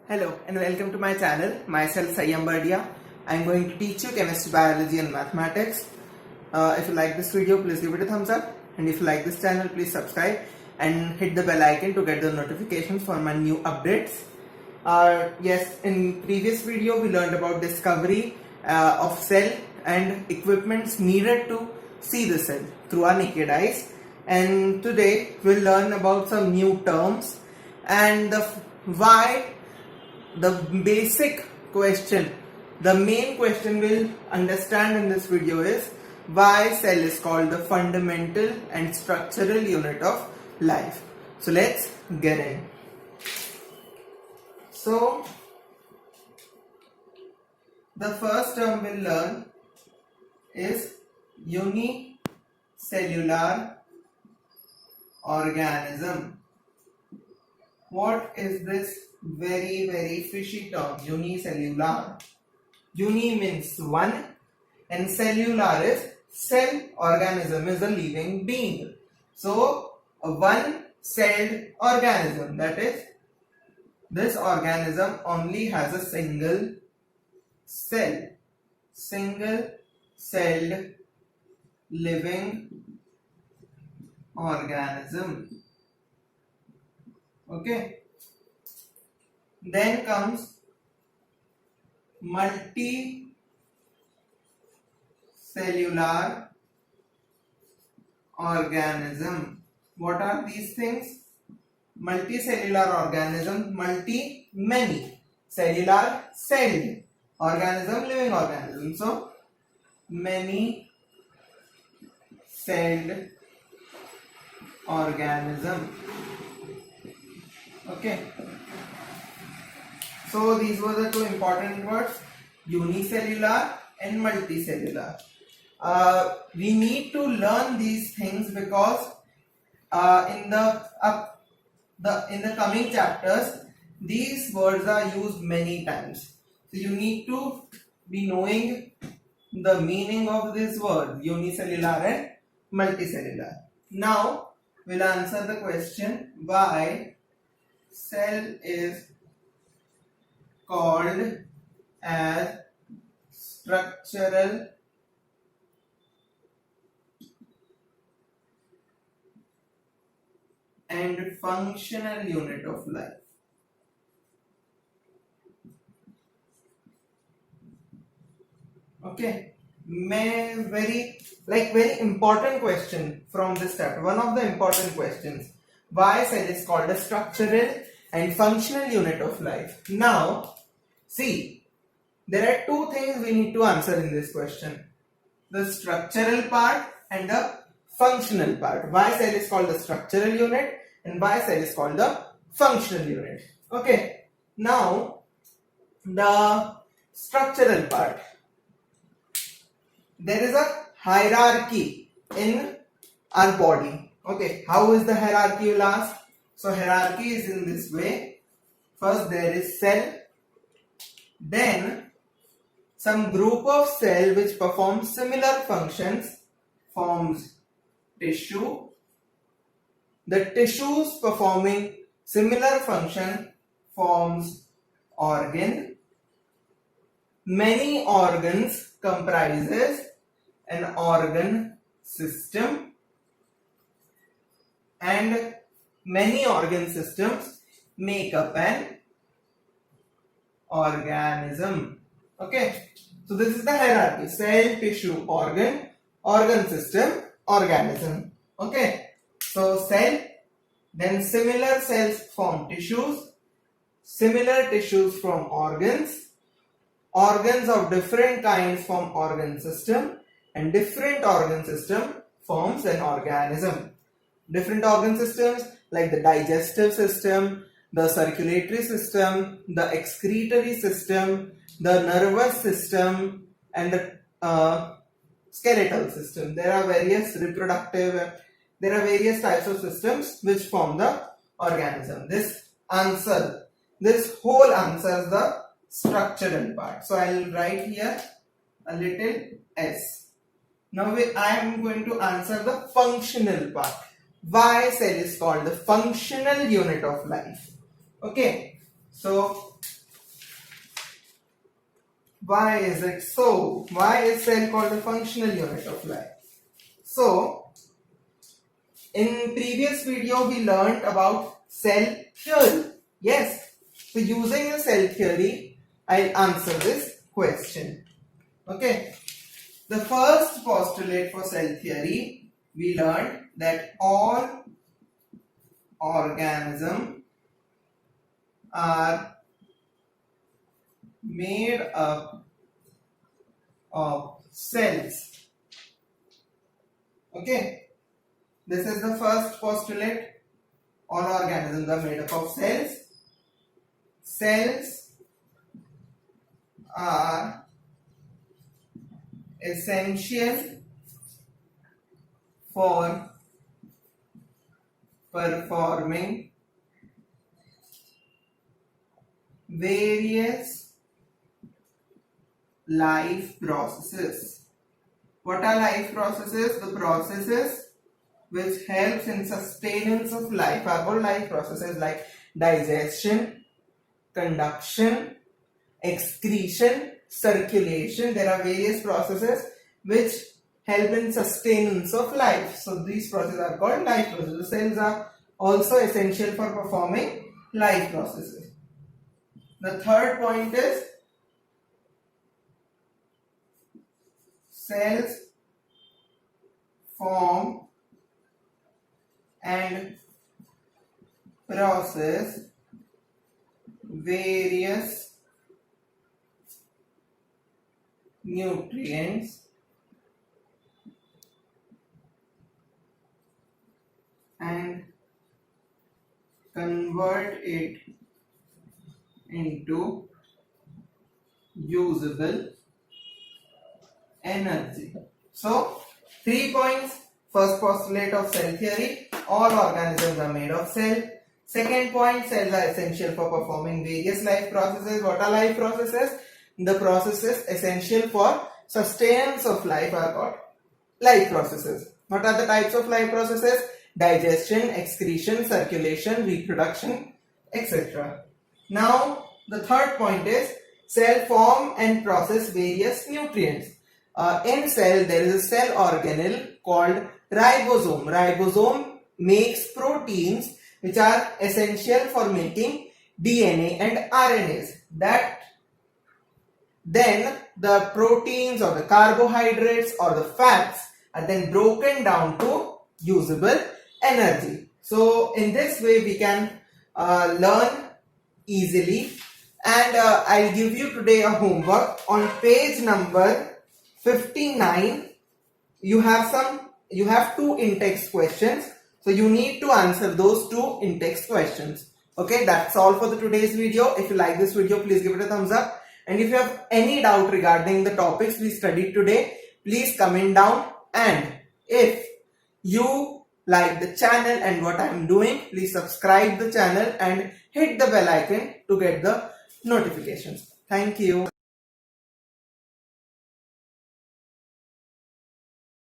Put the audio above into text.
Hello and welcome to my channel. Myself Sayyam Bardia. I am going to teach you chemistry, biology and mathematics. If you like this video, please give it a thumbs up, and if you like this channel, please subscribe and hit the bell icon to get the notifications for my new updates. Yes, in previous video we learned about discovery of cell and equipments needed to see the cell through our naked eyes, and today we'll learn about some new terms and why. The basic question, the main question we'll understand in this video is why cell is called the fundamental and structural unit of life. So let's get in. So the first term we'll learn is unicellular organism. What is this very fishy term, unicellular? Uni means one and cellular is cell. Organism is a living being. So a one celled organism, that is, this organism only has a single cell, single celled living organism. Okay. Then comes multicellular organism. What are these things? Multicellular organism, multi, many, cellular, celled, organism, living organism. So many celled organism. Okay. So these were the two important words, unicellular and multicellular. We need to learn these things because in the coming chapters these words are used many times. So you need to be knowing the meaning of this word, unicellular and multicellular. Now we'll answer the question why cell is called as structural and functional unit of life. Okay, very important question from this chapter. One of the important questions: why cell is called a structural and functional unit of life? Now see, there are two things we need to answer in this question: the structural part and the functional part. Why cell is called the structural unit and why cell is called the functional unit. Okay, now the structural part. There is a hierarchy in our body. Okay, how is the hierarchy, you'll ask? So hierarchy is in this way. First there is cell, then some group of cell which perform similar functions forms tissue. The tissues performing similar function forms organ. Many organs comprises an organ system, and many organ systems make up an organism. Okay, so this is the hierarchy: cell, tissue, organ, organ system, organism. Okay, so cell, then similar cells form tissues, similar tissues form organs, organs of different kinds form organ system, and different organ system forms an organism. Different organ systems like the digestive system, the circulatory system, the excretory system, the nervous system, and the skeletal system. There are various reproductive, there are various types of systems which form the organism. This whole answers the structural part. So I will write here a little s. Now I am going to answer the functional part. Why cell is called the functional unit of life. Okay, so Why is it so? Why is cell called a functional unit of life? So, in previous video we learned about cell theory. Yes. So using the cell theory, I'll answer this question. Okay. The first postulate for cell theory, we learned that all organisms are made up of cells. Okay, this is the first postulate. All organisms are made up of cells. Cells are essential for performing various life processes. What are life processes? The processes which helps in sustenance of life are called life processes, like digestion, conduction, excretion, circulation. There are various processes which help in sustenance of life. So these processes are called life processes. The cells are also essential for performing life processes. The third point is cells form and process various nutrients and convert it into usable energy. So, 3 points. First postulate of cell theory, all organisms are made of cell. Second point, cells are essential for performing various life processes. What are life processes? The processes essential for sustenance of life are called life processes. What are the types of life processes? Digestion, excretion, circulation, reproduction, etc. Now, the third point is cell form and process various nutrients. In cell, there is a cell organelle called ribosome. Ribosome makes proteins which are essential for making DNA and RNAs. Then the proteins or the carbohydrates or the fats are then broken down to usable energy. So in this way we can learn easily, and I'll give you today a homework. On page number 59 you have two in-text questions, so you need to answer those two in-text questions. Okay, that's all for today's video. If you like this video, please give it a thumbs up, and if you have any doubt regarding the topics we studied today, please comment down. And if you like the channel and what I am doing, please subscribe the channel and hit the bell icon to get the notifications. Thank you.